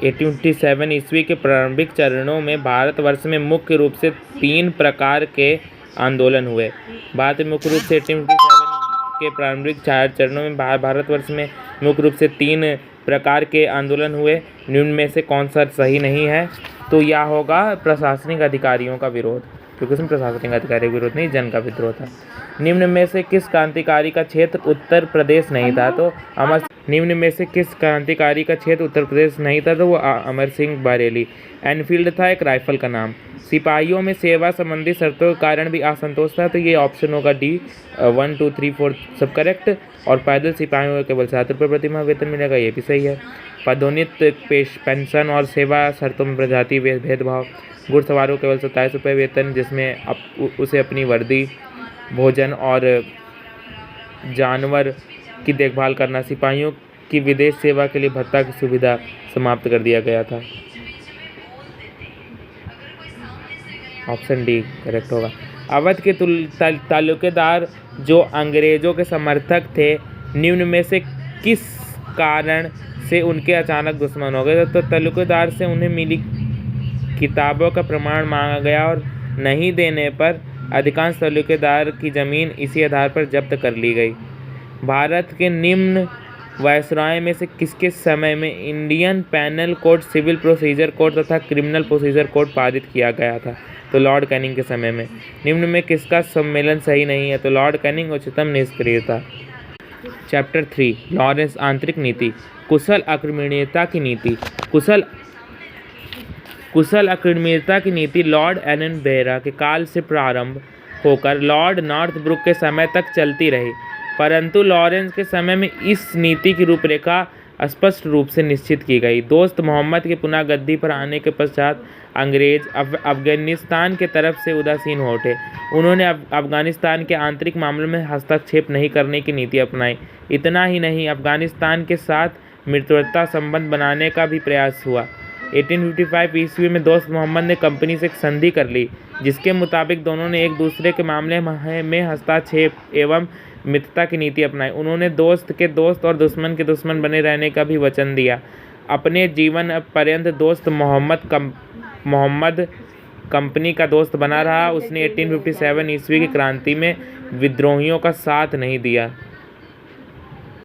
1857 ईस्वी के प्रारंभिक चरणों में भारतवर्ष में मुख्य रूप से 3 प्रकार के आंदोलन हुए। भारत में मुख्य रूप से 1857 के प्रारंभिक चरणों में भारतवर्ष में मुख्य रूप से 3 प्रकार के आंदोलन हुए। निम्न में से कौन सा सही नहीं है? तो यह होगा प्रशासनिक अधिकारियों का विरोध, क्योंकि उसमें प्रशासनिक अधिकारियों का विरोध नहीं, जन का विद्रोह था। निम्न में से किस क्रांतिकारी का क्षेत्र उत्तर प्रदेश नहीं था? तो निम्न में से किस क्रांतिकारी का क्षेत्र उत्तर प्रदेश नहीं था? तो वो अमर सिंह बरेली। एनफील्ड था एक राइफल का नाम। सिपाहियों में सेवा संबंधी शर्तों के कारण भी असंतोष था, तो ये ऑप्शन होगा डी, 1 2 3 4 सब करेक्ट। और पैदल सिपाहियों को केवल 7 रुपये प्रति माह वेतन मिलेगा, ये भी सही है। पदोन्नत पेंशन और सेवा शर्तों में प्रजाति भेदभाव। घुड़सवारों को केवल 27 रुपये वेतन, जिसमें उसे अपनी वर्दी, भोजन और जानवर की देखभाल करना। सिपाहियों की विदेश सेवा के लिए भत्ता की सुविधा समाप्त कर दिया गया था। ऑप्शन डी करेक्ट होगा। अवध के तालुकेदार जो अंग्रेजों के समर्थक थे, निम्न में से किस कारण से उनके अचानक दुश्मन हो गए? तो तालुकेदार से उन्हें मिली किताबों का प्रमाण मांगा गया और नहीं देने पर अधिकांश तालुकेदार की ज़मीन इसी आधार पर जब्त कर ली गई। भारत के निम्न वायसराय में से किसके समय में Indian penal code, civil procedure code तथा क्रिमिनल प्रोसीजर कोड पारित किया गया था? तो लॉर्ड कैनिंग के समय में। निम्न में किसका सम्मेलन सही नहीं है? तो लॉर्ड कैनिंग उच्चतम निष्क्रियता। चैप्टर 3 लॉरेंस आंतरिक नीति। कुशल अक्रिमणीयता की नीति। कुशल अक्रिमणीयता की नीति लॉर्ड एलन बेरा के काल से प्रारंभ होकर लॉर्ड नॉर्थब्रुक के समय तक चलती रही, परंतु लॉरेंस के समय में इस नीति की रूपरेखा स्पष्ट रूप से निश्चित की गई। दोस्त मोहम्मद के पुनः गद्दी पर आने के पश्चात अंग्रेज अफगानिस्तान के तरफ से उदासीन हो उठे। उन्होंने अफगानिस्तान के आंतरिक मामलों में हस्तक्षेप नहीं करने की नीति अपनाई। इतना ही नहीं, अफगानिस्तान के साथ मित्रवता संबंध बनाने का भी प्रयास हुआ। 1855 ईस्वी में दोस्त मोहम्मद ने कंपनी से एक संधि कर ली, जिसके मुताबिक दोनों ने एक दूसरे के मामले में हस्तक्षेप एवं मित्रता की नीति अपनाई। उन्होंने दोस्त के दोस्त और दुश्मन के दुश्मन बने रहने का भी वचन दिया। अपने जीवन पर्यंत दोस्त मोहम्मद कंपनी का दोस्त बना रहा। उसने 1857 ईस्वी की क्रांति में विद्रोहियों का साथ नहीं दिया।